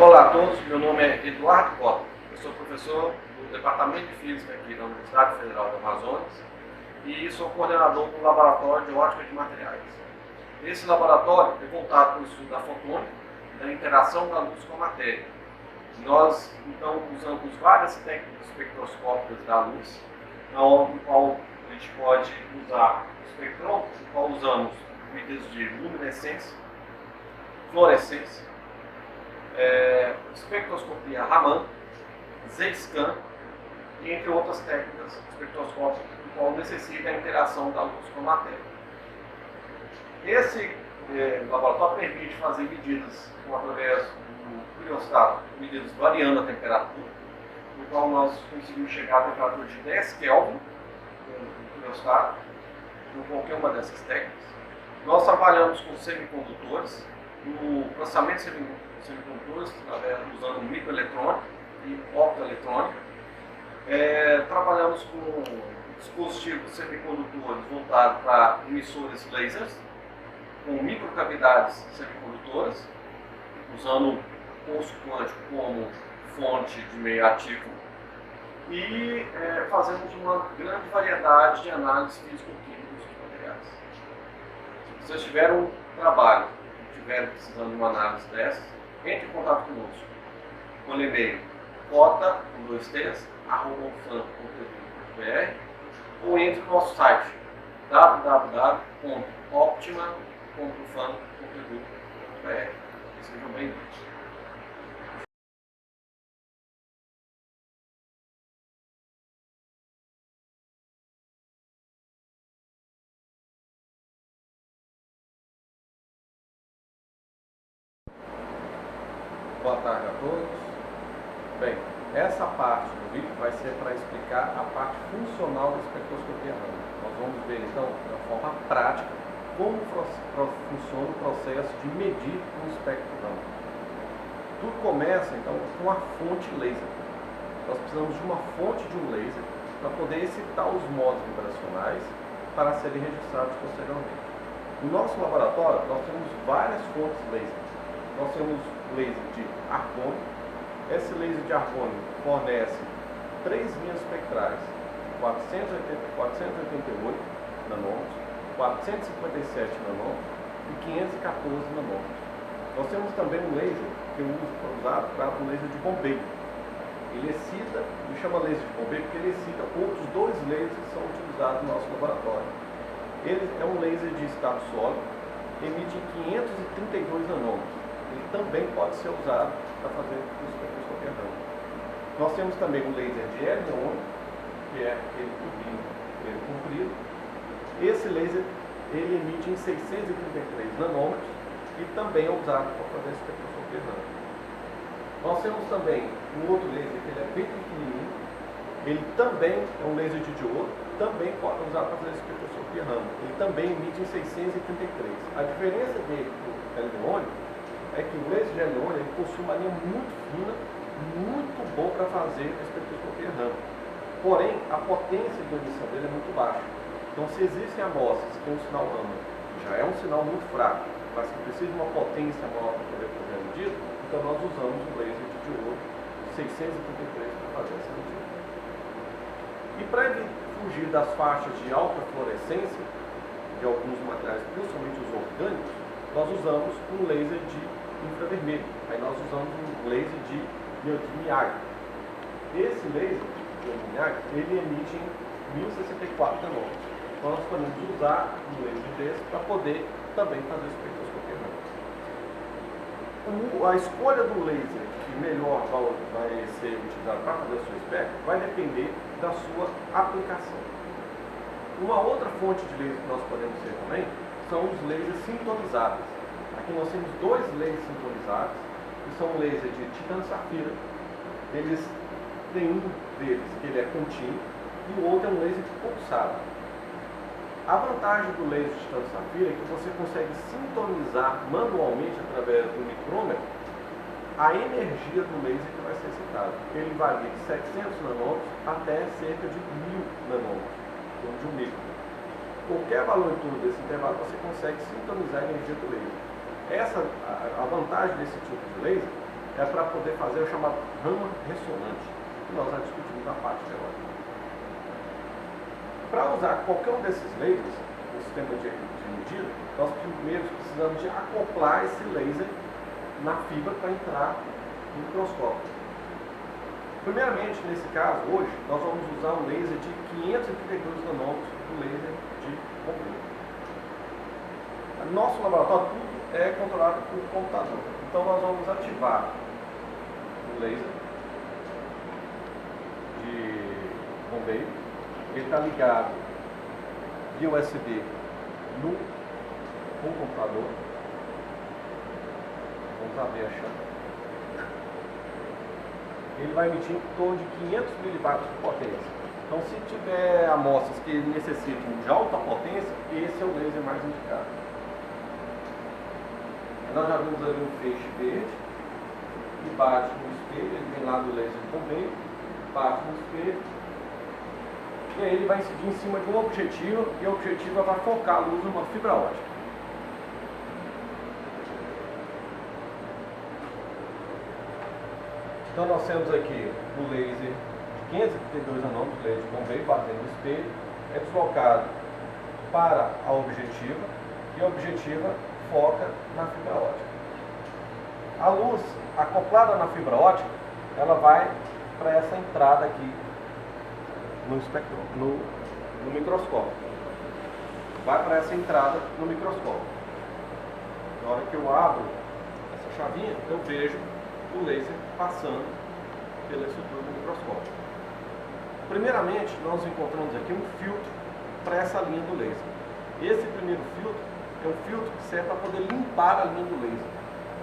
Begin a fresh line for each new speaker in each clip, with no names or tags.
Olá a todos, meu nome é Eduardo Cota, eu sou professor do Departamento de Física aqui da Universidade Federal do Amazonas e sou coordenador do Laboratório de Ótica de Materiais. Esse laboratório é voltado para o estudo da fotônica e da interação da luz com a matéria. Nós, então, usamos várias técnicas espectroscópicas da luz, no qual a gente pode usar o espectrômetro, no qual usamos medidas de luminescência, fluorescência, espectroscopia Raman, Z-scan, entre outras técnicas espectroscópicas, no qual necessita a interação da luz com a matéria. Esse laboratório permite fazer medidas através do criostat, medidas variando a temperatura, no qual nós conseguimos chegar a temperatura de 10 Kelvin no criostat, com qualquer uma dessas técnicas. Nós trabalhamos com semicondutores, no processamento de semicondutores, usando microeletrônica e optoeletrônica. Trabalhamos com dispositivos semicondutores voltados para emissores lasers, com microcavidades semicondutoras, usando o pulso quântico como fonte de meio ativo, e fazemos uma grande variedade de análises físico-químicas dos materiais. Se vocês tiverem um trabalho e estiverem precisando de uma análise dessas, entre em contato conosco com o e-mail cota, com 2 T's, @ufam.br, ou entre no nosso site www.optima.ufam.edu.br. Sejam bem-vindos.
Boa tarde a todos. Bem, essa parte do vídeo vai ser para explicar a parte funcional da espectroscopia Raman. Nós vamos ver então, de forma prática, como funciona o processo de medir um espectro Raman. Tudo começa então com a fonte laser. Nós precisamos de uma fonte de um laser para poder excitar os modos vibracionais para serem registrados posteriormente. No nosso laboratório, nós temos várias fontes laser. Nós temos laser de argônio. Esse laser de argônio fornece 3 linhas espectrais: 488 nanômetros, 457 nanômetros e 514 nanômetros. Nós temos também um laser que eu uso para usar para um laser de bombeio. Ele excita, me chama laser de bombeio porque ele excita outros 2 lasers que são utilizados no nosso laboratório. Ele é um laser de estado sólido, emite 532 nanômetros. Ele também pode ser usado para fazer espectroscopia Raman. Nós temos também um laser de hélio-neon, que é aquele tubinho comprido. Esse laser ele emite em 633 nanômetros e também é usado para fazer espectroscopia Raman. Nós temos também um outro laser que ele é bem pequenininho. Ele também é um laser de diodo, também pode usar para fazer espectroscopia Raman. Ele também emite em 633. A diferença dele para o hélio-neon é que o laser de hélio-neon possui uma linha muito fina, muito boa para fazer a espectroscopia Raman. Porém, a potência de emissão dele é muito baixa. Então, se existem amostras com um sinal Raman, já é um sinal muito fraco, mas que precisa de uma potência maior para poder fazer a medida, então nós usamos o laser de diodo 633 para fazer essa medida. E para fugir das faixas de alta fluorescência de alguns materiais, principalmente os orgânicos, nós usamos um laser de infravermelho. Aí nós usamos um laser de Miyagi. Esse laser de Miyagi, ele emite em 1064 nanômetros. Então nós podemos usar um laser desse para poder também fazer espectroscopia Raman. A escolha do laser que melhor vai ser utilizado para fazer o seu espectro vai depender da sua aplicação. Uma outra fonte de laser que nós podemos ter também são os lasers sintonizáveis. Aqui nós temos 2 lasers sintonizáveis, que são um laser de titânio safira. Eles têm um deles que ele é contínuo e o outro é um laser de pulsado. A vantagem do laser de titânio safira é que você consegue sintonizar manualmente através do micrômetro a energia do laser que vai ser excitado. Ele varia de 700 nanômetros até cerca de 1000 nanômetros, então de 1 micro. Qualquer valor em torno desse intervalo você consegue sintonizar a energia do laser. A vantagem desse tipo de laser é para poder fazer o chamado rama ressonante, que nós já discutimos na parte teórica. Para usar qualquer um desses lasers no sistema de medida, nós primeiro precisamos de acoplar esse laser na fibra para entrar no microscópio. Primeiramente, nesse caso, hoje, nós vamos usar um laser de 532 nanômetros, um laser de bombeiro. Nosso laboratório tudo é controlado por computador. Então nós vamos ativar o laser de bombeiro. Ele está ligado via USB no computador. Vamos abrir a chama. Ele vai emitir em torno de 500 miliwatts de potência. Então, se tiver amostras que necessitam de alta potência, esse é o laser mais indicado. Nós já vimos ali um feixe verde que bate no espelho, ele vem lá do laser de bombeiro, bate no espelho, e aí ele vai incidir em cima de um objetivo, e o objetivo vai focar a luz numa fibra ótica. Então nós temos aqui o laser de 532 nanômetros, laser de bombeiro, batendo no espelho, é deslocado para a objetiva, e a objetiva foca na fibra ótica. A luz acoplada na fibra ótica, ela vai para essa entrada aqui no espectro, no microscópio. Vai para essa entrada no microscópio. Na hora que eu abro essa chavinha, eu vejo o laser passando pela estrutura do microscópio. Primeiramente, nós encontramos aqui um filtro para essa linha do laser. Esse primeiro filtro é um filtro que serve para poder limpar a linha do laser.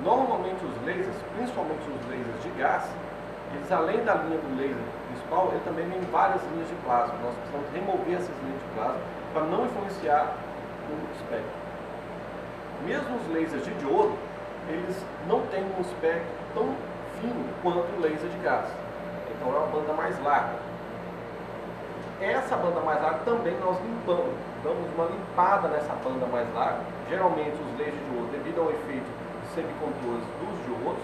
Normalmente os lasers, principalmente os lasers de gás, eles além da linha do laser principal, ele também vem em várias linhas de plasma. Nós precisamos remover essas linhas de plasma para não influenciar o espectro. Mesmo os lasers de diodo, eles não têm um espectro tão fino quanto o laser de gás. Então é uma banda mais larga. Essa banda mais larga também nós limpamos, damos uma limpada nessa banda mais larga. Geralmente os lasers de diodo, devido ao efeito de semicondutores dos diodos,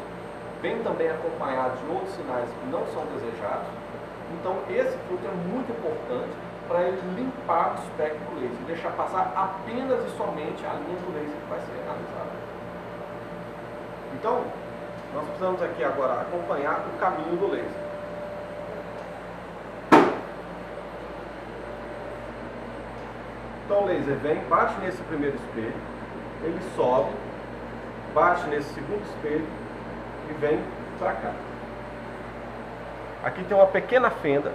vem também acompanhados de outros sinais que não são desejados. Então esse filtro é muito importante para ele limpar o espectro do laser, deixar passar apenas e somente a linha do laser que vai ser analisada. Então, nós precisamos aqui agora acompanhar o caminho do laser. Então o laser vem, bate nesse primeiro espelho, ele sobe, bate nesse segundo espelho e vem para cá. Aqui tem uma pequena fenda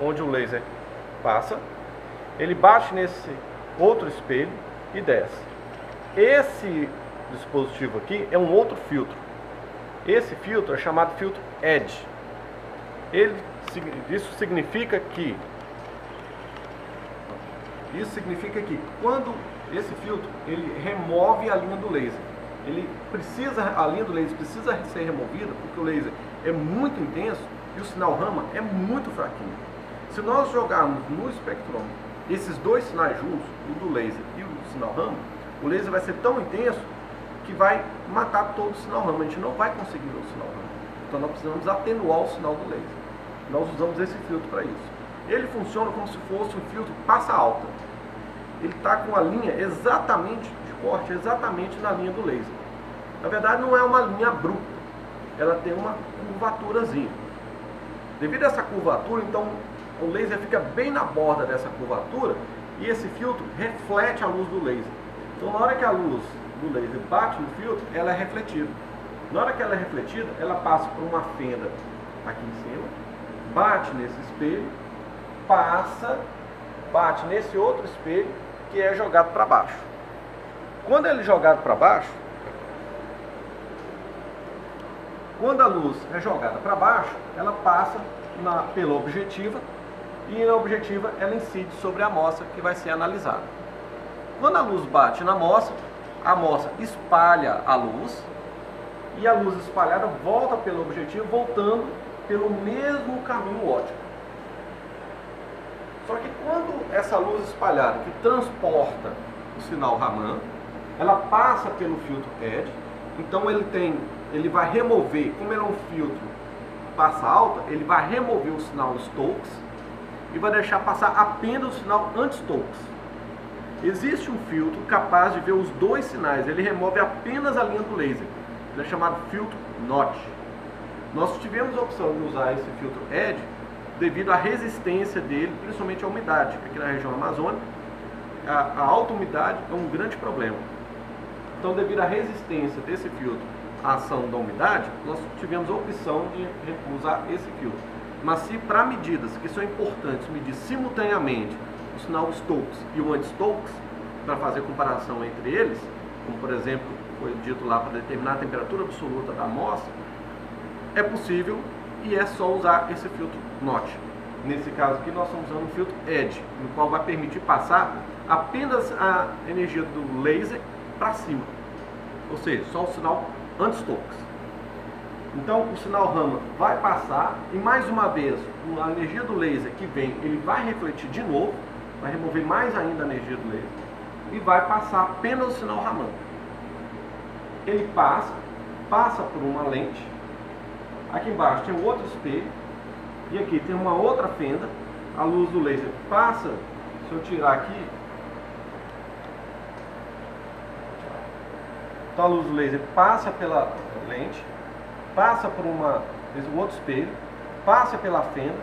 onde o laser passa, ele bate nesse outro espelho e desce. Esse dispositivo aqui é um outro filtro. Esse filtro é chamado filtro Edge. Isso significa que quando esse filtro ele remove a linha do laser, a linha do laser precisa ser removida porque o laser é muito intenso e o sinal Raman é muito fraquinho. Se nós jogarmos no espectrômetro esses dois sinais juntos, o do laser e o sinal Raman, o laser vai ser tão intenso que vai matar todo o sinal Raman. A gente não vai conseguir ver o sinal Raman. Então nós precisamos atenuar o sinal do laser. Nós usamos esse filtro para isso. Ele funciona como se fosse um filtro passa alta. Ele está com a linha exatamente de corte, exatamente na linha do laser. Na verdade não é uma linha abrupta, ela tem uma curvaturazinha. Devido a essa curvatura, então o laser fica bem na borda dessa curvatura e esse filtro reflete a luz do laser. Então na hora que a luz do laser bate no filtro, ela é refletida. Na hora que ela é refletida, ela passa por uma fenda aqui em cima, bate nesse espelho, bate nesse outro espelho que é jogado para baixo. Quando ele é jogado para baixo, quando a luz é jogada para baixo, ela passa pela objetiva e na objetiva ela incide sobre a amostra que vai ser analisada. Quando a luz bate na amostra, a amostra espalha a luz e a luz espalhada volta pelo objetivo, voltando pelo mesmo caminho óptico. Só que quando essa luz espalhada que transporta o sinal Raman, ela passa pelo filtro Edge Então ele vai remover, como ele é um filtro passa alta, ele vai remover o sinal Stokes e vai deixar passar apenas o sinal anti-Stokes. Existe um filtro capaz de ver os dois sinais, ele remove apenas a linha do laser. Ele é chamado filtro Notch. Nós tivemos a opção de usar esse filtro Edge devido à resistência dele, principalmente à umidade. Aqui na região amazônica, a alta umidade é um grande problema. Então, devido à resistência desse filtro à ação da umidade, nós tivemos a opção de usar esse filtro. Mas se para medidas que são importantes, medir simultaneamente o sinal Stokes e o anti-Stokes, para fazer comparação entre eles, como por exemplo foi dito lá para determinar a temperatura absoluta da amostra, é possível e é só usar esse filtro Notch. Nesse caso aqui nós estamos usando um filtro Edge, no qual vai permitir passar apenas a energia do laser para cima, ou seja, só o sinal anti-Stokes. Então o sinal Raman vai passar e mais uma vez a energia do laser que vem, ele vai refletir de novo, vai remover mais ainda a energia do laser e vai passar apenas o sinal Raman. Ele passa por uma lente, aqui embaixo tem um outro espelho e aqui tem uma outra fenda, a luz do laser passa, se eu tirar aqui, então a luz do laser passa pela lente, passa por um outro espelho, passa pela fenda,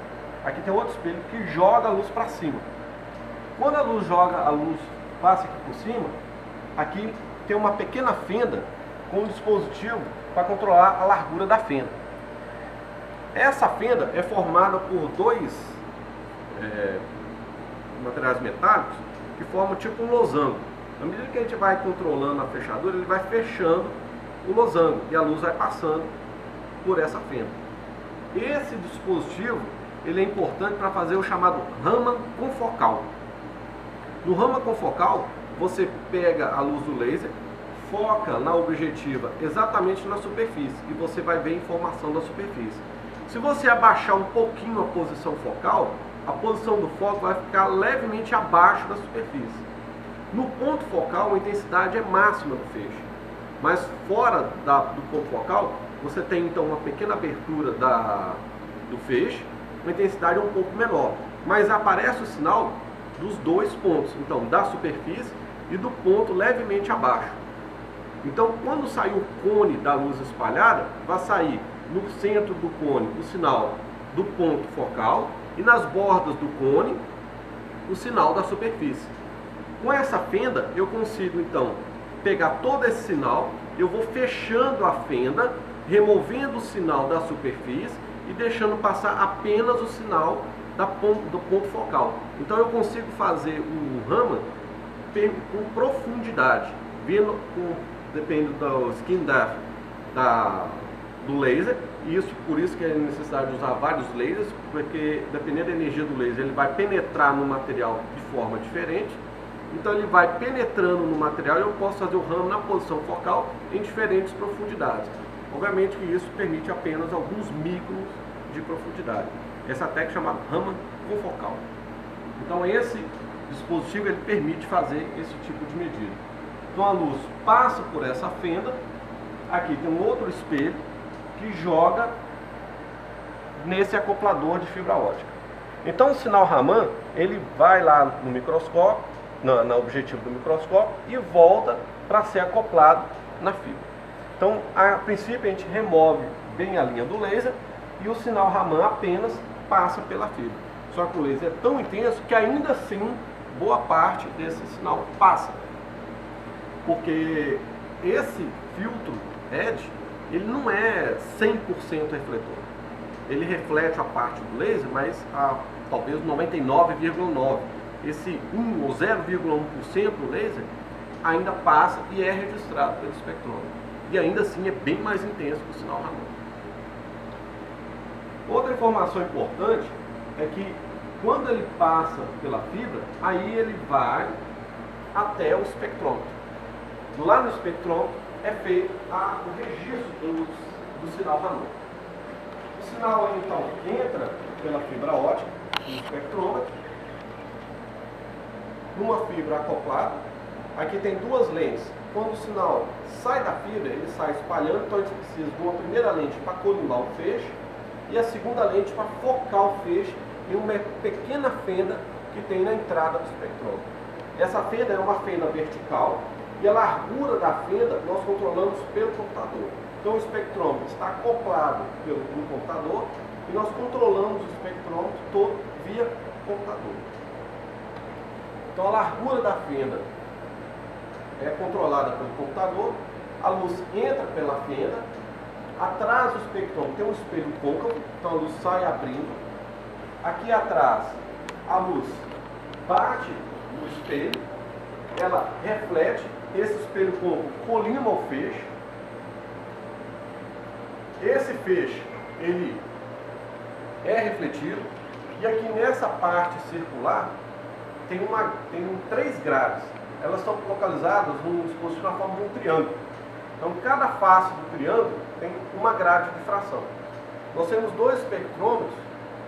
aqui tem outro espelho que joga a luz para cima. Quando a luz passa aqui por cima, aqui tem uma pequena fenda com um dispositivo para controlar a largura da fenda. Essa fenda é formada por dois materiais metálicos que formam tipo um losango. À medida que a gente vai controlando a fechadura, ele vai fechando o losango e a luz vai passando por essa fenda. Esse dispositivo ele é importante para fazer o chamado Raman confocal. No Raman confocal, você pega a luz do laser, foca na objetiva exatamente na superfície e você vai ver a informação da superfície. Se você abaixar um pouquinho a posição focal, a posição do foco vai ficar levemente abaixo da superfície. No ponto focal, a intensidade é máxima do feixe, mas fora do ponto focal, você tem então uma pequena abertura do feixe, uma intensidade um pouco menor, mas aparece o sinal dos dois pontos, então da superfície e do ponto levemente abaixo. Então, quando sair o cone da luz espalhada, vai sair no centro do cone o sinal do ponto focal e nas bordas do cone o sinal da superfície. Com essa fenda eu consigo então pegar todo esse sinal, eu vou fechando a fenda, removendo o sinal da superfície e deixando passar apenas o sinal do ponto focal. Então eu consigo fazer o Raman com profundidade, depende do skin depth do laser, e por isso que é necessário usar vários lasers, porque dependendo da energia do laser ele vai penetrar no material de forma diferente. Então ele vai penetrando no material e eu posso fazer o Raman na posição focal em diferentes profundidades. Obviamente que isso permite apenas alguns micros de profundidade. Essa técnica é chamada Raman confocal. Então esse dispositivo ele permite fazer esse tipo de medida. Então a luz passa por essa fenda, aqui tem um outro espelho que joga nesse acoplador de fibra ótica. Então o sinal Raman ele vai lá no microscópio, na objetivo do microscópio e volta para ser acoplado na fibra. Então a princípio a gente remove bem a linha do laser e o sinal Raman apenas passa pela fibra. Só que o laser é tão intenso que ainda assim boa parte desse sinal passa. Porque esse filtro Edge, ele não é 100% refletor. Ele reflete a parte do laser, mas talvez 99,9%. Esse 1 ou 0,1% do laser ainda passa e é registrado pelo espectrômetro. E ainda assim é bem mais intenso que o sinal Raman. Outra informação importante é que quando ele passa pela fibra, aí ele vai até o espectrômetro. Lá no espectrômetro é feito o registro do sinal Raman. O sinal então entra pela fibra ótica no espectrômetro, numa fibra acoplada. Aqui tem duas lentes, quando o sinal sai da fibra, ele sai espalhando, então a gente precisa de uma primeira lente para colimbar o feixe e a segunda lente para focar o feixe em uma pequena fenda que tem na entrada do espectrômetro. Essa fenda é uma fenda vertical e a largura da fenda nós controlamos pelo computador. Então o espectrômetro está acoplado no computador e nós controlamos o espectrômetro todo via computador. Então a largura da fenda é controlada pelo computador, a luz entra pela fenda, atrás do espectrômetro tem um espelho côncavo, então a luz sai abrindo. Aqui atrás a luz bate no espelho, ela reflete, esse espelho côncavo colima o feixe. Esse feixe, ele é refletido, e aqui nessa parte circular tem três grades. Elas estão localizadas num dispositivo na forma de um triângulo. Então cada face do triângulo tem uma grade de difração. Nós temos dois espectrômetros,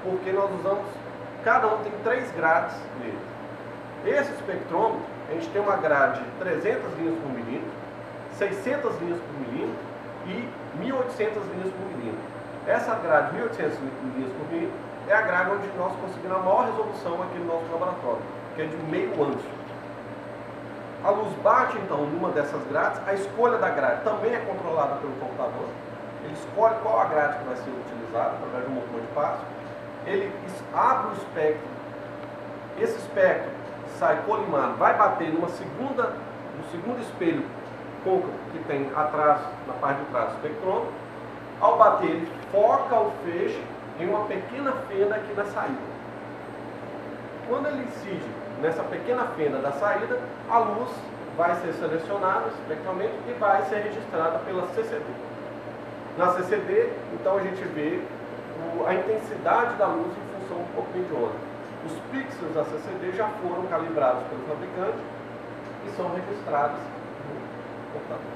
porque nós usamos, cada um tem três grades nele. Esse espectrômetro, a gente tem uma grade de 300 linhas por milímetro, 600 linhas por milímetro e 1800 linhas por milímetro. Essa grade de 1800 linhas por milímetro é a grade onde nós conseguimos a maior resolução aqui no nosso laboratório, que é de meio ângulo. A luz bate então numa dessas grades, a escolha da grade também é controlada pelo computador. Ele escolhe qual a grade que vai ser utilizada através de um motor de passo. Ele abre o espectro, esse espectro sai colimado, vai bater no segundo espelho côncavo que tem atrás, na parte de trás do espectrômetro. Ao bater, ele foca o feixe em uma pequena fenda aqui na saída. Quando ele incide nessa pequena fenda da saída, a luz vai ser selecionada espectralmente e vai ser registrada pela CCD. Na CCD, então a gente vê a intensidade da luz em função do pouquinho de onda. Os pixels da CCD já foram calibrados pelo fabricante e são registrados no computador.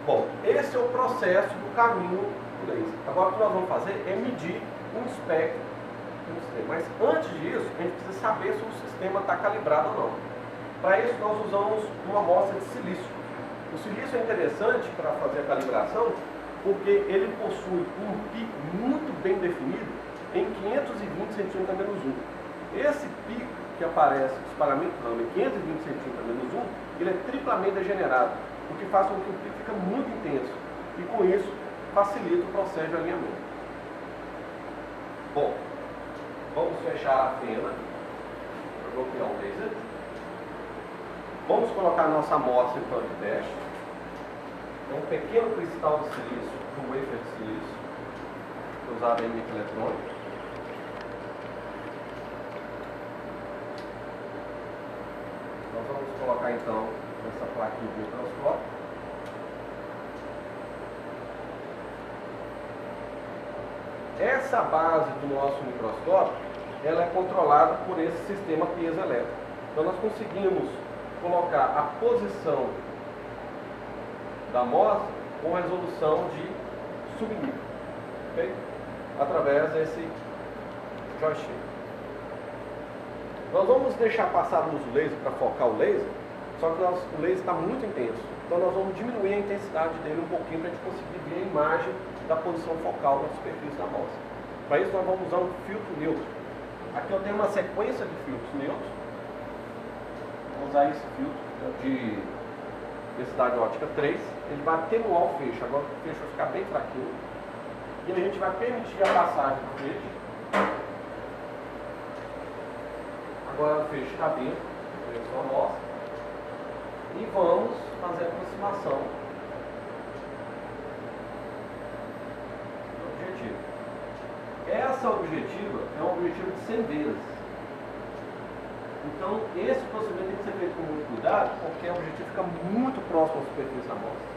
Bom, esse é o processo do caminho do laser. Agora o que nós vamos fazer é medir um espectro do sistema. Mas antes disso, a gente precisa saber se o sistema está calibrado ou não. Para isso nós usamos uma amostra de silício. O silício é interessante para fazer a calibração porque ele possui um pico muito bem definido em 520 cm-1. Esse pico que aparece no espalhamento ramo em 520 cm-1, ele é triplamente degenerado, o que faz com que o pico fique muito intenso e com isso facilita o processo de alinhamento. Bom, vamos fechar a fenda para bloquear o laser. Vamos colocar a nossa amostra então de teste. É um pequeno cristal de silício, um wafer de silício, usado em microeletrônica. Nós vamos colocar então essa plaquinha de microscópio. Essa base do nosso microscópio, ela é controlada por esse sistema piezoelétrico. Então nós conseguimos colocar a posição da amostra com resolução de submicro, okay? Através desse joystick. Nós vamos deixar passar a luz do laser para focar o laser, só que o laser está muito intenso. Então nós vamos diminuir a intensidade dele um pouquinho para a gente conseguir ver a imagem da posição focal da superfície da amostra. Para isso nós vamos usar um filtro neutro. Aqui eu tenho uma sequência de filtros neutros. Vou usar esse filtro de densidade óptica 3. Ele vai atenuar o feixe. Agora o feixe vai ficar bem fraquinho. E a gente vai permitir a passagem do feixe. Agora o feixe está dentro da direção nossa. E vamos fazer a aproximação do objetivo. Essa objetiva é um objetivo de 100 vezes. Então, esse procedimento tem que ser feito com muito cuidado, porque o objetivo fica muito próximo à superfície da amostra.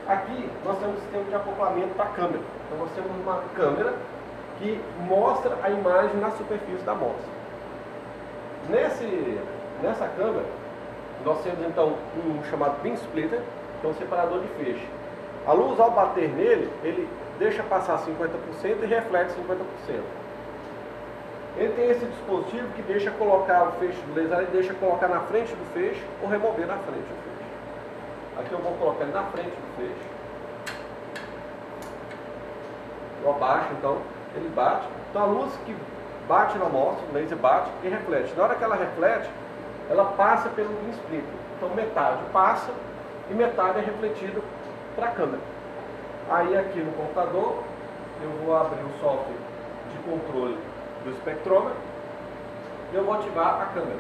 Aqui, nós temos um sistema de acoplamento para a câmera. Então, nós temos uma câmera que mostra a imagem na superfície da amostra. Nessa câmera, nós temos então um chamado beam splitter, que é um separador de feixe. A luz, ao bater nele, ele deixa passar 50% e reflete 50%. Ele tem esse dispositivo que deixa colocar o feixe do laser, ele deixa colocar na frente do feixe ou remover na frente do feixe. Aqui eu vou colocar ele na frente do feixe. Eu abaixo, então, ele bate. Então a luz que bate na amostra, o laser bate e reflete. Na hora que ela reflete, ela passa pelo beam splitter. Então metade passa e metade é refletida para a câmera. Aí aqui no computador, eu vou abrir o software de controle do espectrômetro e eu vou ativar a câmera.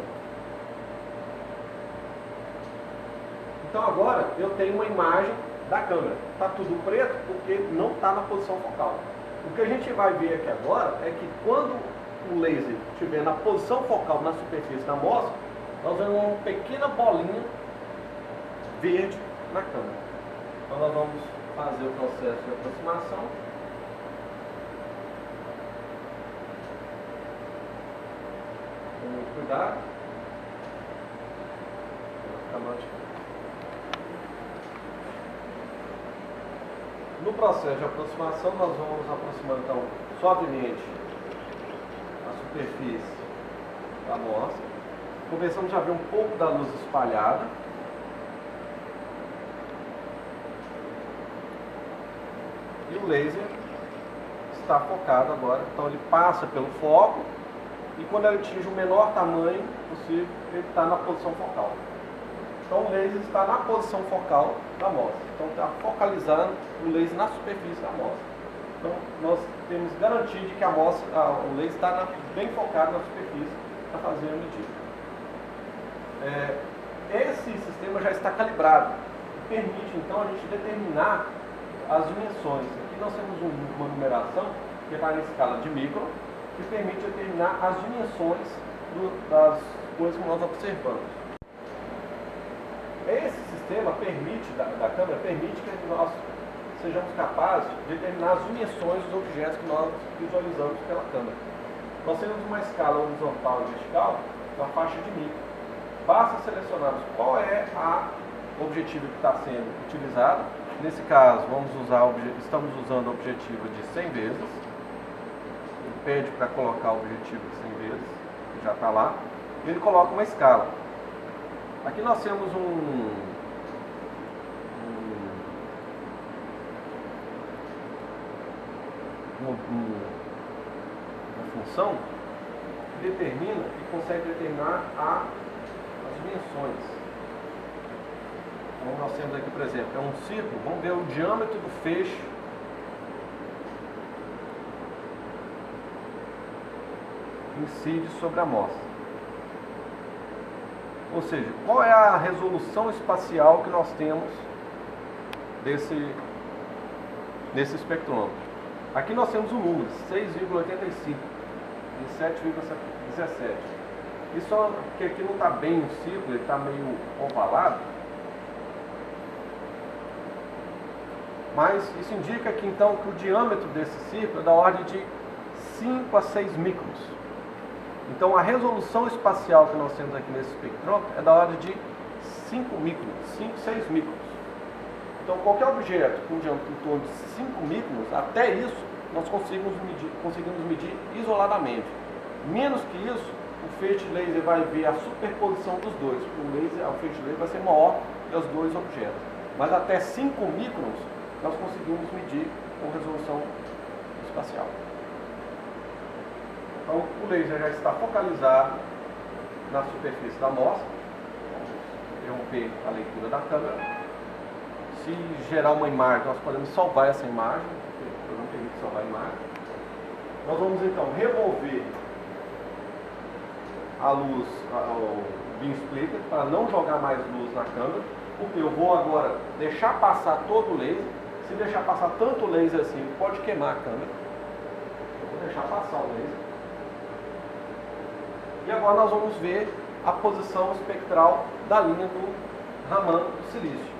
Então agora eu tenho uma imagem da câmera. Está tudo preto porque não está na posição focal. O que a gente vai ver aqui agora é que quando o laser estiver na posição focal na superfície da amostra, nós vamos ver uma pequena bolinha verde na câmera. Então nós vamos fazer o processo de aproximação. Com muito cuidado. No processo de aproximação, nós vamos aproximando então suavemente a superfície da amostra. Começamos a ver um pouco da luz espalhada. E o laser está focado agora, então ele passa pelo foco e quando ele atinge o menor tamanho possível, ele está na posição focal. Então o laser está na posição focal da amostra. Então está focalizando o laser na superfície da amostra. Então nós temos garantia de que o laser está bem focado na superfície para fazer a medida. Esse sistema já está calibrado e permite então a gente determinar as dimensões. Aqui nós temos uma numeração que vai na escala de micro, que permite determinar as dimensões das coisas que nós observamos. Esse sistema da câmera permite que nós sejamos capazes de determinar as dimensões dos objetos que nós visualizamos pela câmera. Nós temos uma escala horizontal e vertical na faixa de micro. Basta selecionarmos qual é o objetivo que está sendo utilizado. Nesse caso, estamos usando o objetivo de 100 vezes. Ele pede para colocar o objetivo de 100 vezes, que já está lá. E ele coloca uma escala. Aqui nós temos uma função que determina e consegue determinar as dimensões. Então nós temos aqui, por exemplo, é um círculo, vamos ver o diâmetro do feixe incide sobre a amostra. Ou seja, qual é a resolução espacial que nós temos desse espectrômetro? Aqui nós temos um número, 6,85 e 7,17. Isso que aqui não está bem um círculo, ele está meio ovalado. Mas isso indica que então que o diâmetro desse círculo é da ordem de 5 a 6 microns. Então a resolução espacial que nós temos aqui nesse espectrômetro é da ordem de 5 microns, 5, 6 microns. Então qualquer objeto com diâmetro em torno de 5 microns, até isso nós conseguimos medir isoladamente. Menos que isso, o feixe laser vai ver a superposição dos dois. O feixe laser vai ser maior que os dois objetos. Mas até 5 microns nós conseguimos medir com resolução espacial. Então o laser já está focalizado na superfície da amostra. Vamos interromper a leitura da câmera. Se gerar uma imagem, nós podemos salvar essa imagem, porque eu não permito salvar a imagem. Nós vamos então remover a luz, o beam splitter, para não jogar mais luz na câmera, porque eu vou agora deixar passar todo o laser. Se deixar passar tanto o laser assim, pode queimar a câmera. Eu vou deixar passar o laser. E agora nós vamos ver a posição espectral da linha do Raman do silício.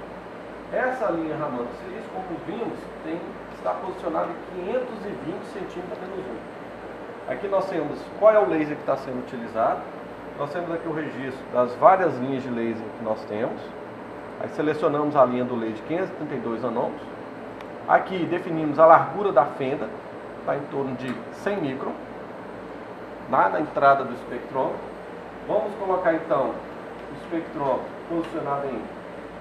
Essa linha Raman do silício, como vimos, está posicionada em 520 centímetros menos 1. Aqui nós temos qual é o laser que está sendo utilizado. Nós temos aqui o registro das várias linhas de laser que nós temos. Aí selecionamos a linha do laser de 532 nanômetros. Aqui definimos a largura da fenda, está em torno de 100 micron, na entrada do espectrômetro. Vamos colocar então o espectrômetro posicionado em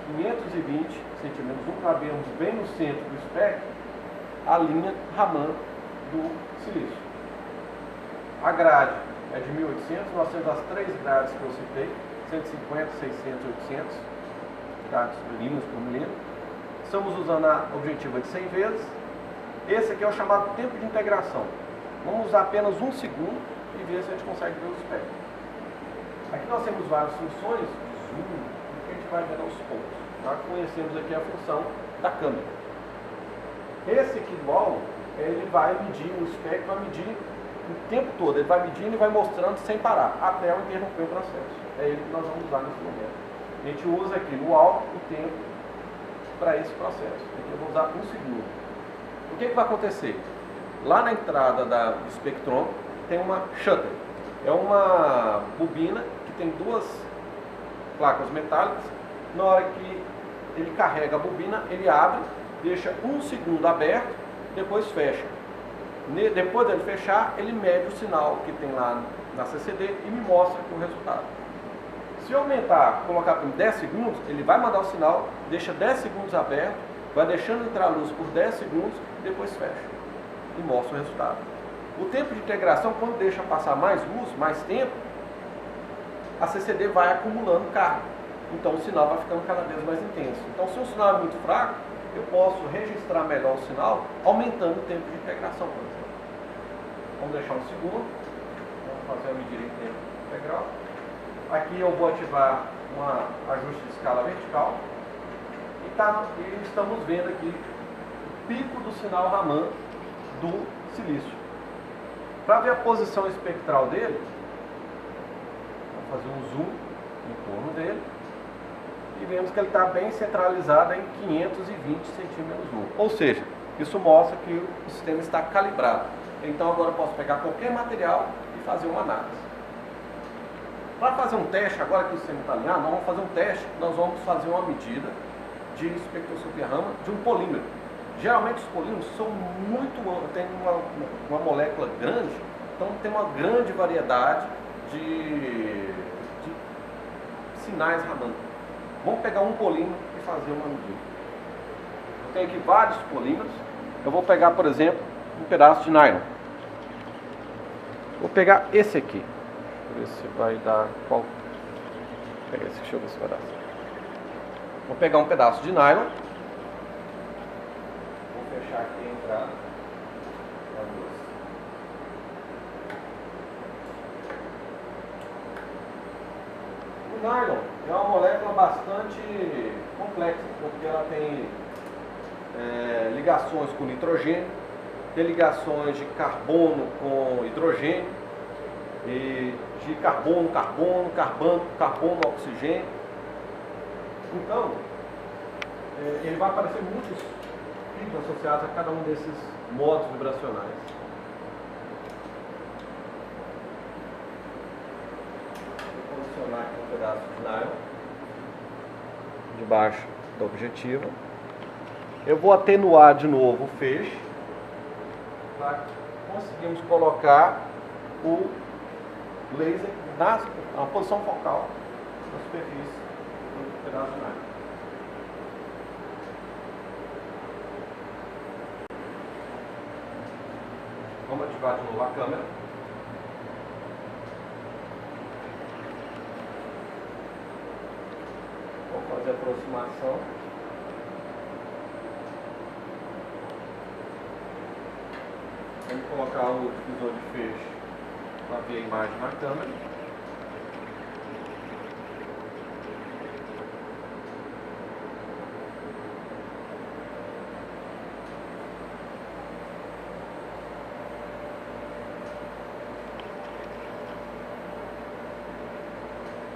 520 centímetros, cabemos bem no centro do espectro, a linha Raman do silício. A grade é de 1800, nós temos as 3 grades que eu citei, 150, 600, 800 grades milímetros por milímetro. Estamos usando a objetiva de 100 vezes. Esse aqui é o chamado tempo de integração. Vamos usar apenas 1 segundo e ver se a gente consegue ver o espectro. Aqui nós temos várias funções de zoom, que a gente vai ver aos poucos. Tá? Conhecemos aqui a função da câmera. Esse aqui do álbum, ele vai medir o espectro, vai medir o tempo todo. Ele vai medindo e vai mostrando sem parar, até eu interromper o processo. É ele que nós vamos usar nesse momento. A gente usa aqui no álbum o tempo para esse processo. Aqui eu vou usar 1 segundo. O que vai acontecer? Lá na entrada do espectrômetro tem uma shutter. É uma bobina que tem 2 placas metálicas. Na hora que ele carrega a bobina, ele abre, deixa 1 segundo aberto, depois fecha. Depois dele fechar, ele mede o sinal que tem lá na CCD e me mostra aqui o resultado. Se eu aumentar, colocar em 10 segundos, ele vai mandar o sinal, deixa 10 segundos aberto, vai deixando entrar a luz por 10 segundos, depois fecha e mostra o resultado. O tempo de integração, quando deixa passar mais luz, mais tempo, a CCD vai acumulando carga. Então o sinal vai ficando cada vez mais intenso. Então se o sinal é muito fraco, eu posso registrar melhor o sinal, aumentando o tempo de integração, por exemplo. Vamos deixar 1 segundo. Vamos fazer a medida em tempo integral. Aqui eu vou ativar um ajuste de escala vertical. E estamos vendo aqui o pico do sinal Raman do silício. Para ver a posição espectral dele, vamos fazer um zoom em torno dele. E vemos que ele está bem centralizado em 520 centímetros nu. Ou seja, isso mostra que o sistema está calibrado. Então agora eu posso pegar qualquer material e fazer uma análise. Para fazer um teste, agora que o sistema está alinhado, nós vamos fazer um teste, nós vamos fazer uma medida de espectroscopia Raman de um polímero. Geralmente os polímeros são tem uma molécula grande, então tem uma grande variedade de sinais Raman. Vamos pegar um polímero e fazer uma medida. Eu tenho aqui vários polímeros. Eu vou pegar, por exemplo, um pedaço de nylon. Vou pegar esse aqui. Ver se vai dar qual. Vou pegar esse, deixa eu ver se vai dar. Vou pegar um pedaço de nylon. Vou fechar aqui a entrada da luz. O nylon é uma molécula bastante complexa, porque ela tem ligações com nitrogênio, tem ligações de carbono com hidrogênio, e de carbono, oxigênio. Então, ele vai aparecer muitos picos associados a cada um desses modos vibracionais. Vou posicionar aqui um pedaço de nylon debaixo da objetiva. Eu vou atenuar de novo o feixe para conseguirmos colocar o laser na posição focal da superfície do pedaço de nylon. Vamos ativar de novo a câmera. Vamos fazer a aproximação. Vamos colocar o divisor de feixe para ver a imagem na câmera.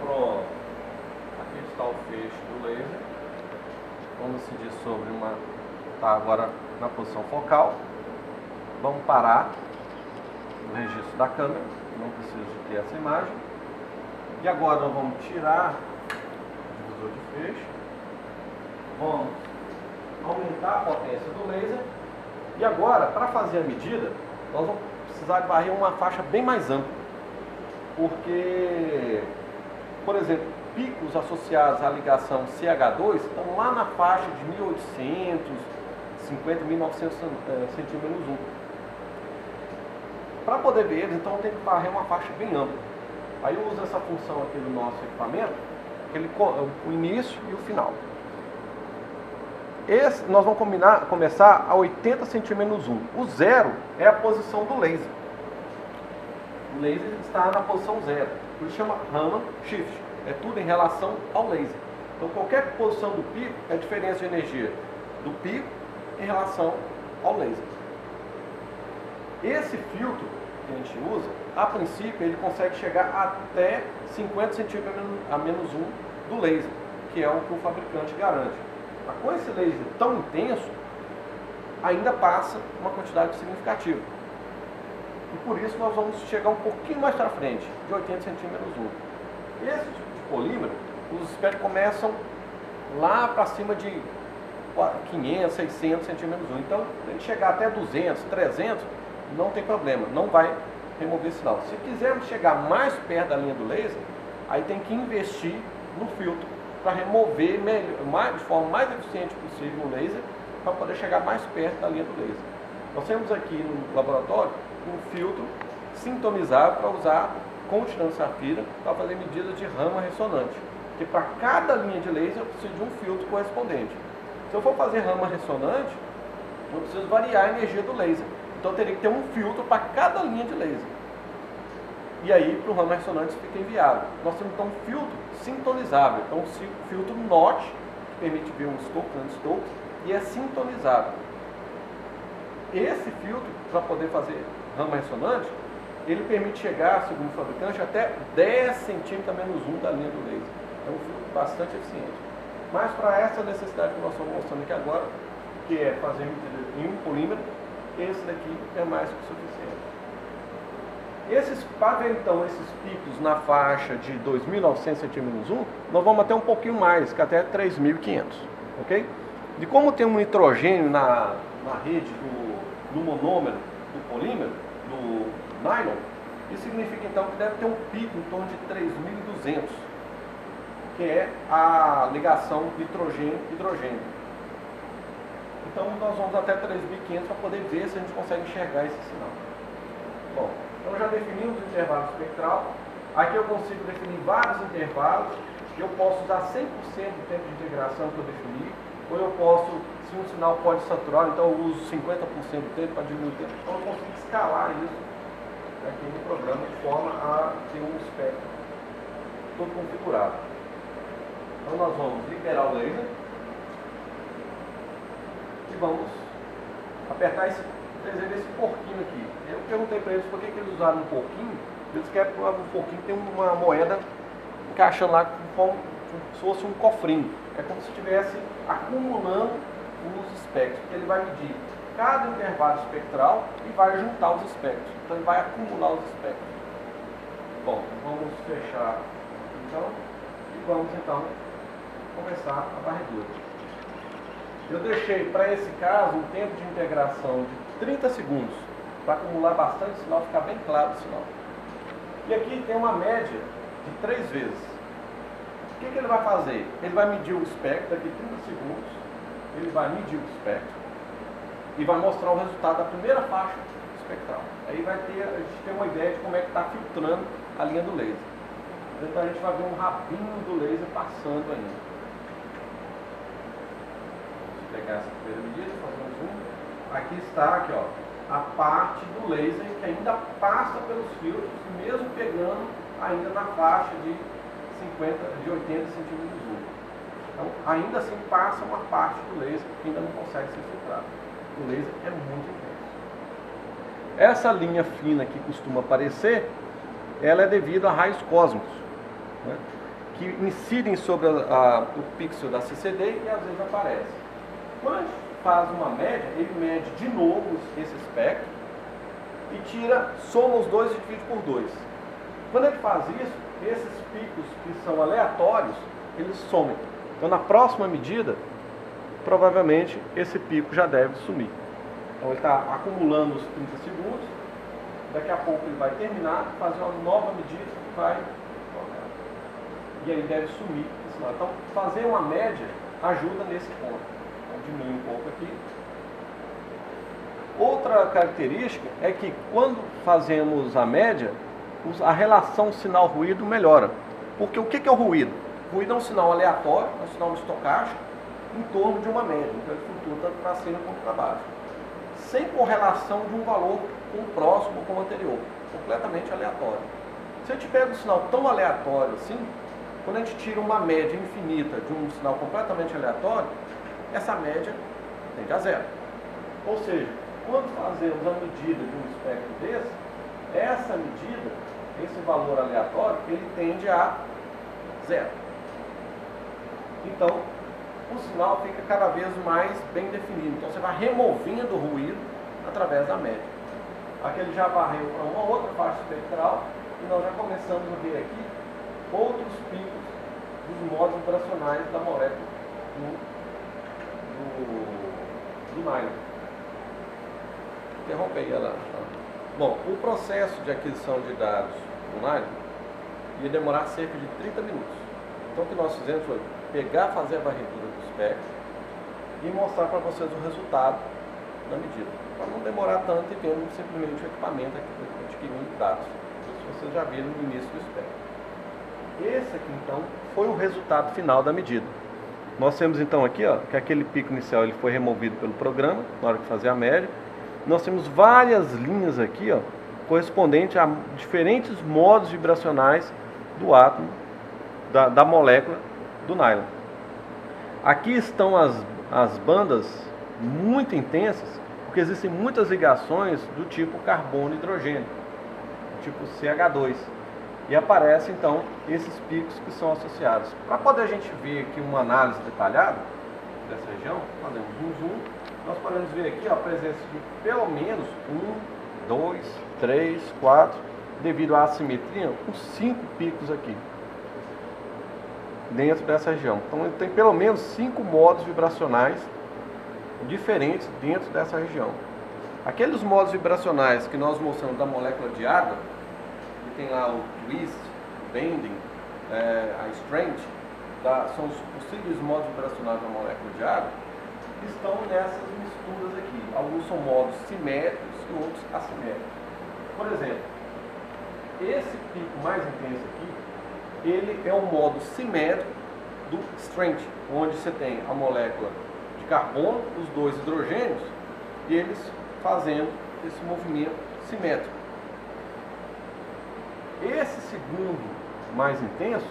Pronto. Aqui está o feixe do laser. Vamos decidir sobre uma. Está agora na posição focal. Vamos parar o registro da câmera, não preciso de ter essa imagem. E agora nós vamos tirar o divisor de feixe, vamos aumentar a potência do laser. E agora, para fazer a medida, nós vamos precisar de varrer uma faixa bem mais ampla. Porque, por exemplo, picos associados à ligação CH2 estão lá na faixa de 1850, 1900 centímetros 1. Para poder ver eles, então eu tenho que varrer uma faixa bem ampla. Aí eu uso essa função aqui do nosso equipamento, o início e o final. Nós vamos começar a 80 centímetros 1. O 0 é a posição do laser. O laser está na posição 0. Por isso chama Raman Shift. É tudo em relação ao laser. Então qualquer posição do pico é a diferença de energia do pico em relação ao laser. Esse filtro que a gente usa, a princípio ele consegue chegar até 50 centímetros a menos 1 do laser, que é o que o fabricante garante. Mas com esse laser tão intenso, ainda passa uma quantidade significativa. E por isso nós vamos chegar um pouquinho mais para frente, de 80 centímetros 1. Esse tipo de polímero, os espectros começam lá para cima de 500, 600 centímetros 1. Então, se a gente chegar até 200, 300, não tem problema, não vai remover sinal. Se quisermos chegar mais perto da linha do laser, aí tem que investir no filtro para remover de forma mais eficiente possível o laser, para poder chegar mais perto da linha do laser. Nós temos aqui no laboratório um filtro sintonizável para usar com tirante safira para fazer medidas de rama ressonante. Porque para cada linha de laser eu preciso de um filtro correspondente. Se eu for fazer rama ressonante, eu preciso variar a energia do laser. Então eu teria que ter um filtro para cada linha de laser. E aí, para o rama ressonante, isso fica inviável. Nós temos então um filtro sintonizável. Então, um filtro NOT, que permite ver um Stokes, Stokes, e é sintonizável. Esse filtro, para poder fazer rama ressonante, ele permite chegar, segundo o fabricante, até 10 centímetros a menos 1 da linha do laser. É um filtro bastante eficiente. Mas para essa necessidade que nós estamos mostrando aqui agora, que é fazer em um polímero, esse daqui é mais que suficiente. Para ver então esses picos na faixa de 2.900 centímetros 1, nós vamos até um pouquinho mais, que até 3.500, ok? E como tem um nitrogênio na rede do monômero do polímero, do nylon, isso significa então que deve ter um pico em torno de 3.200, que é a ligação nitrogênio-hidrogênio. Então nós vamos até 3.500 para poder ver se a gente consegue enxergar esse sinal. Bom, então já definimos o intervalo espectral. Aqui eu consigo definir vários intervalos. Eu posso usar 100% do tempo de integração que eu defini, ou eu posso, se um sinal pode saturar, então eu uso 50% do tempo para diminuir o tempo. Então eu consigo escalar isso aqui no programa de forma a ter um espectro todo configurado. Então nós vamos liberar o laser e vamos apertar esse porquinho aqui. Eu perguntei para eles por que eles usaram um porquinho. Eles querem que um porquinho tem uma moeda encaixando lá como se fosse um cofrinho. É como se estivesse acumulando os espectros. Ele vai medir cada intervalo espectral e vai juntar os espectros. Então ele vai acumular os espectros. Bom, vamos fechar então e vamos então começar a varredura. Eu deixei para esse caso um tempo de integração de 30 segundos para acumular bastante sinal, ficar bem claro o sinal. E aqui tem uma média de 3 vezes. O que ele vai fazer? Ele vai medir o espectro daqui 30 segundos, ele vai medir o espectro e vai mostrar o resultado da primeira faixa espectral. Aí a gente tem uma ideia de como é que está filtrando a linha do laser. Então a gente vai ver um rabinho do laser passando ainda. Vamos pegar essa primeira medida, fazer um zoom. Aqui está, aqui, ó, a parte do laser que ainda passa pelos filtros, mesmo pegando ainda na faixa de 80 centímetros 1. Então, ainda assim passa uma parte do laser que ainda não consegue ser filtrado. O laser é muito intenso. Essa linha fina que costuma aparecer, ela é devido a raios cósmicos, né, que incidem sobre o pixel da CCD e às vezes aparece. Quando a gente faz uma média, ele mede de novo esse espectro e soma os dois e divide por 2. Quando ele faz isso, esses picos que são aleatórios, eles somem. Então na próxima medida, provavelmente esse pico já deve sumir. Então ele está acumulando os 30 segundos, daqui a pouco ele vai terminar, fazer uma nova medida e vai colocar. e aí deve sumir esse sinal. Então, fazer uma média ajuda nesse ponto. Então, diminui um pouco aqui. Outra característica é que quando fazemos a média, a relação sinal-ruído melhora. Porque o que é o ruído? O ruído é um sinal aleatório, é um sinal estocástico, em torno de uma média. Então ele flutua tanto para cima quanto para baixo. Sem correlação de um valor com o próximo ou com o anterior. Completamente aleatório. Se a gente pega um sinal tão aleatório assim, quando a gente tira uma média infinita de um sinal completamente aleatório, essa média tende a zero. Ou seja, quando fazemos a medida de um espectro desse, essa medida, esse valor aleatório, ele tende a zero. Então, o sinal fica cada vez mais bem definido. Então, você vai removendo o ruído através da média. Aqui ele já varreu para uma outra faixa espectral e nós já começamos a ver aqui outros picos dos modos vibracionais da molécula do nylon. Interrompei ela. Bom, o processo de aquisição de dados do nylon ia demorar cerca de 30 minutos. Então, o que nós fizemos foi pegar, fazer a varredura do espectro e mostrar para vocês o resultado da medida. Para não demorar tanto e vendo simplesmente o equipamento aqui adquirindo dados. Isso vocês já viram no início do espectro. Esse aqui, então, foi o resultado final da medida. Nós temos, então, aqui, ó, que aquele pico inicial ele foi removido pelo programa, na hora de fazer a média. Nós temos várias linhas aqui, ó, correspondentes a diferentes modos vibracionais do átomo, da molécula do nylon. Aqui estão as bandas muito intensas, porque existem muitas ligações do tipo carbono-hidrogênio, tipo CH2. E aparecem, então, esses picos que são associados. Para poder a gente ver aqui uma análise detalhada dessa região, fazemos um zoom, nós podemos ver aqui ó, a presença de pelo menos 1, 2, 3, 4, devido à assimetria, uns 5 picos aqui, dentro dessa região. Então, ele tem pelo menos 5 modos vibracionais diferentes dentro dessa região. Aqueles modos vibracionais que nós mostramos da molécula de água, que tem lá o twist, o bending, a strength, são os possíveis modos vibracionais da molécula de água, estão nessas misturas aqui. Alguns são modos simétricos e outros assimétricos. Por exemplo, esse pico mais intenso aqui, ele é o modo simétrico do strength, onde você tem a molécula de carbono, os dois hidrogênios, e eles fazendo esse movimento simétrico. Esse segundo, mais intenso,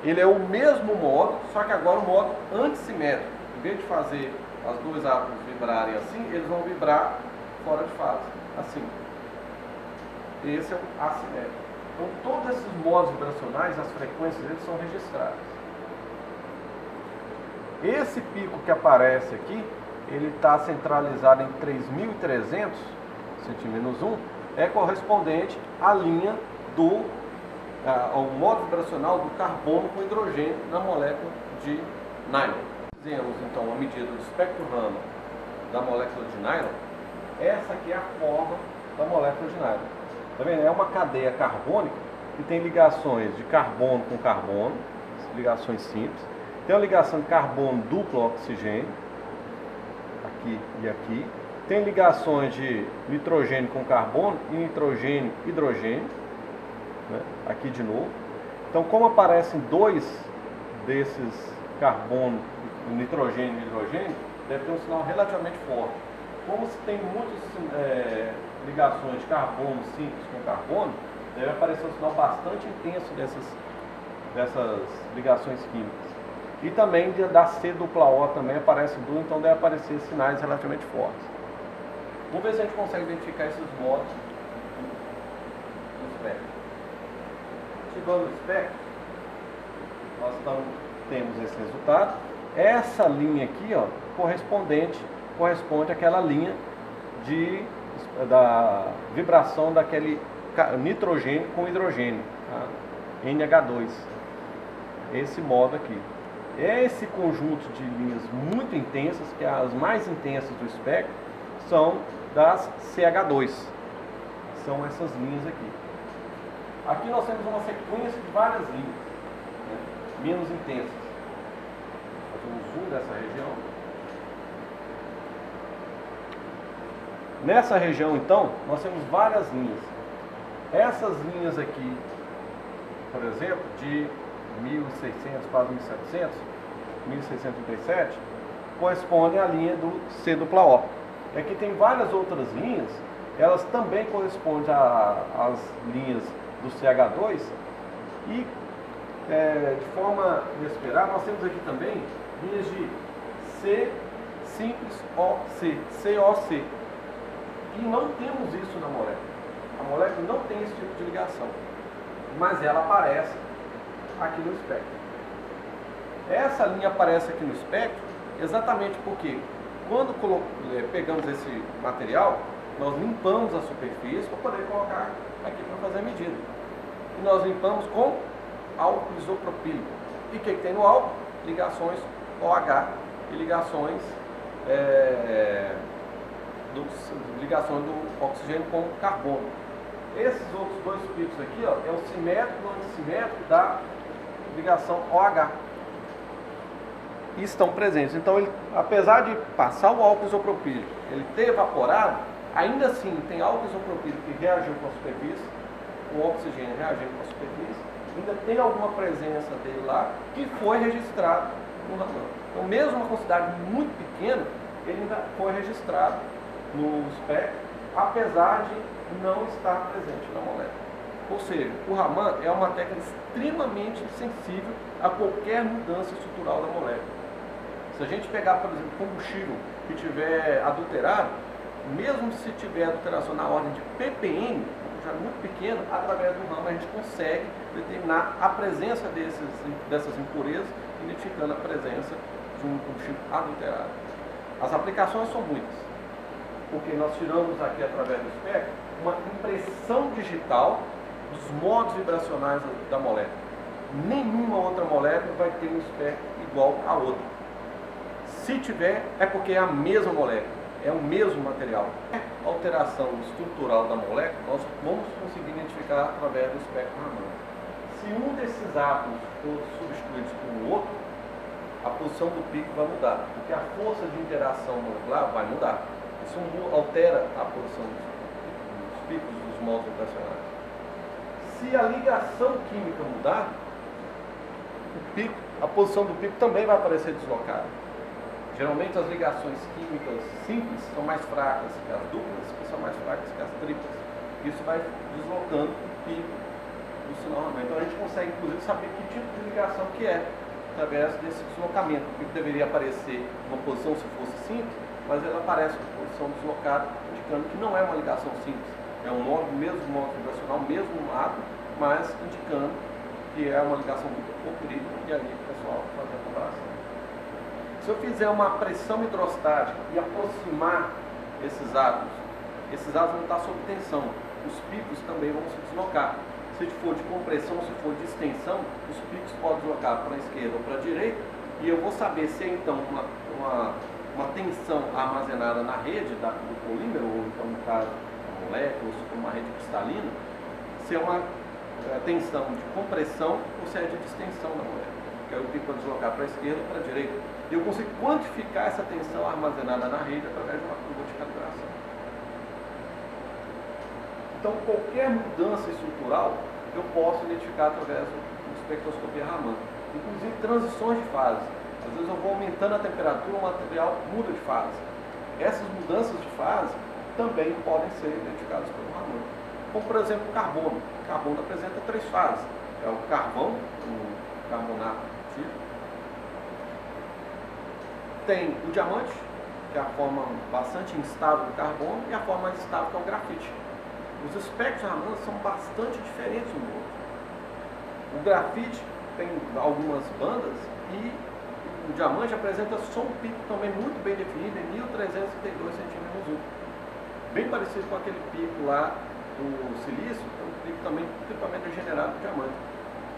ele é o mesmo modo, só que agora o modo antissimétrico. Em vez de fazer as duas átomos vibrarem assim, eles vão vibrar fora de fase, assim. Esse é o assimétrico. Então, todos esses modos vibracionais, as frequências deles são registradas. Esse pico que aparece aqui, ele está centralizado em 3.300 cm-1, é correspondente à linha ao modo vibracional do carbono com hidrogênio na molécula de nylon. Fizemos então a medida do espectro Raman da molécula de nylon. Essa aqui é a forma da molécula de nylon. Tá vendo? É uma cadeia carbônica que tem ligações de carbono com carbono, ligações simples. Tem uma ligação de carbono duplo oxigênio, aqui e aqui. Tem ligações de nitrogênio com carbono e nitrogênio hidrogênio, né? Aqui de novo. Então, como aparecem dois desses carbono, nitrogênio e hidrogênio, deve ter um sinal relativamente forte. Como se tem muitas ligações de carbono simples com carbono, deve aparecer um sinal bastante intenso dessas ligações químicas. E também da C-O também aparece duas, então deve aparecer sinais relativamente fortes. Vamos ver se a gente consegue identificar esses modos do espectro. Chegando no espectro, nós temos esse resultado. Essa linha aqui, ó, corresponde àquela linha da vibração daquele nitrogênio com hidrogênio, tá? NH2. Esse modo aqui. Esse conjunto de linhas muito intensas, que as mais intensas do espectro, são das CH2. São essas linhas aqui. Aqui nós temos uma sequência de várias linhas. né, menos intensas. Vou fazer um zoom dessa região. Nessa região, então, nós temos várias linhas. Essas linhas aqui, por exemplo, de 1600 para 1700, 1637, correspondem à linha do C-O. E aqui tem várias outras linhas, elas também correspondem às linhas do CH2 e, de forma inesperada, nós temos aqui também linhas de C simples OC, COC. E não temos isso na molécula. A molécula não tem esse tipo de ligação, mas ela aparece aqui no espectro. Essa linha aparece aqui no espectro exatamente porque quando pegamos esse material, nós limpamos a superfície para poder colocar aqui para fazer a medida. E nós limpamos com álcool isopropílico. E o que tem no álcool? Ligações OH e ligações do oxigênio com carbono. Esses outros dois picos aqui, ó, é o simétrico e o antissimétrico da ligação OH. E estão presentes. Então, ele, apesar de passar o álcool isopropílico, ele ter evaporado, ainda assim tem álcool isopropílico que reagiu com a superfície, o oxigênio reagindo com a superfície, ainda tem alguma presença dele lá que foi registrado no Raman. Então, mesmo uma quantidade muito pequena, ele ainda foi registrado no espectro, apesar de não estar presente na molécula. Ou seja, o Raman é uma técnica extremamente sensível a qualquer mudança estrutural da molécula. Se a gente pegar, por exemplo, combustível que tiver adulterado, mesmo se tiver adulteração na ordem de ppm, já muito pequeno, através do Raman a gente consegue determinar a presença dessas impurezas, identificando a presença de um combustível adulterado. As aplicações são muitas, porque nós tiramos aqui através do espectro uma impressão digital dos modos vibracionais da molécula. Nenhuma outra molécula vai ter um espectro igual a outra. Se tiver, é porque é a mesma molécula, é o mesmo material. A alteração estrutural da molécula nós vamos conseguir identificar através do espectro Raman. Se um desses átomos for substituído por um outro, a posição do pico vai mudar, porque a força de interação molecular vai mudar. Isso altera a posição dos picos dos modos vibracionais. Se a ligação química mudar, a posição do pico também vai aparecer deslocada. Geralmente as ligações químicas simples são mais fracas que as duplas, que são mais fracas que as triplas. Isso vai deslocando o pico do sinal Raman. Então a gente consegue, inclusive, saber que tipo de ligação que é, através desse deslocamento. O pico deveria aparecer numa posição se fosse simples, mas ela aparece em posição deslocada, indicando que não é uma ligação simples. É um mesmo modo vibracional, mesmo átomo, mas indicando que é uma ligação muito comprida, e ali o pessoal faz a comparação. Se eu fizer uma pressão hidrostática e aproximar esses átomos vão estar sob tensão. Os picos também vão se deslocar. Se for de compressão, se for de extensão, os picos podem deslocar para a esquerda ou para a direita, e eu vou saber se é então uma tensão armazenada na rede do polímero, ou então no caso da molécula, ou se for uma rede cristalina, se é uma tensão de compressão ou se é de distensão da molécula. Que aí o pico vai deslocar para a esquerda ou para a direita. Eu consigo quantificar essa tensão armazenada na rede através de uma curva de calibração. Então, qualquer mudança estrutural eu posso identificar através da espectroscopia Raman. Inclusive transições de fase. Às vezes eu vou aumentando a temperatura, o material muda de fase. Essas mudanças de fase também podem ser identificadas pelo Raman. Como, por exemplo, o carbono. O carbono apresenta três fases. É o carvão, o carbonato ativo. Tem o diamante, que é a forma bastante instável do carbono, e a forma mais estável, que é o grafite. Os espectros Raman são bastante diferentes um do outro. O grafite tem algumas bandas e o diamante apresenta só um pico também muito bem definido em 1332 cm. Bem parecido com aquele pico lá do silício, que é um pico também triplamente degenerado do diamante.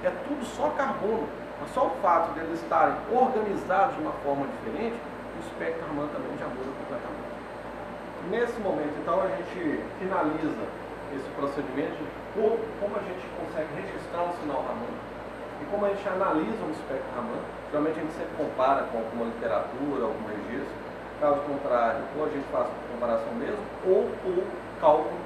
É tudo só carbono, mas só o fato de eles estarem organizados de uma forma diferente, o espectro Raman também já muda completamente. Nesse momento, então, a gente finaliza esse procedimento de como a gente consegue registrar um sinal Raman. e como a gente analisa um espectro Raman, geralmente a gente sempre compara com alguma literatura, algum registro. Caso contrário, ou a gente faz uma comparação mesmo, ou o cálculo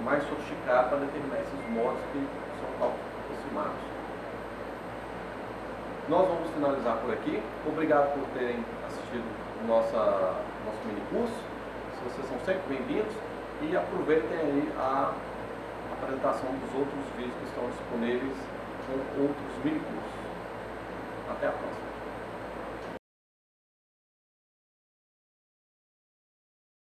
mais sofisticado para determinar esses modos que são cálculos aproximados. Nós vamos finalizar por aqui. Obrigado por terem assistido o nosso mini curso. Vocês são sempre bem-vindos e aproveitem aí a apresentação dos outros vídeos que estão disponíveis com outros mini cursos. Até a próxima.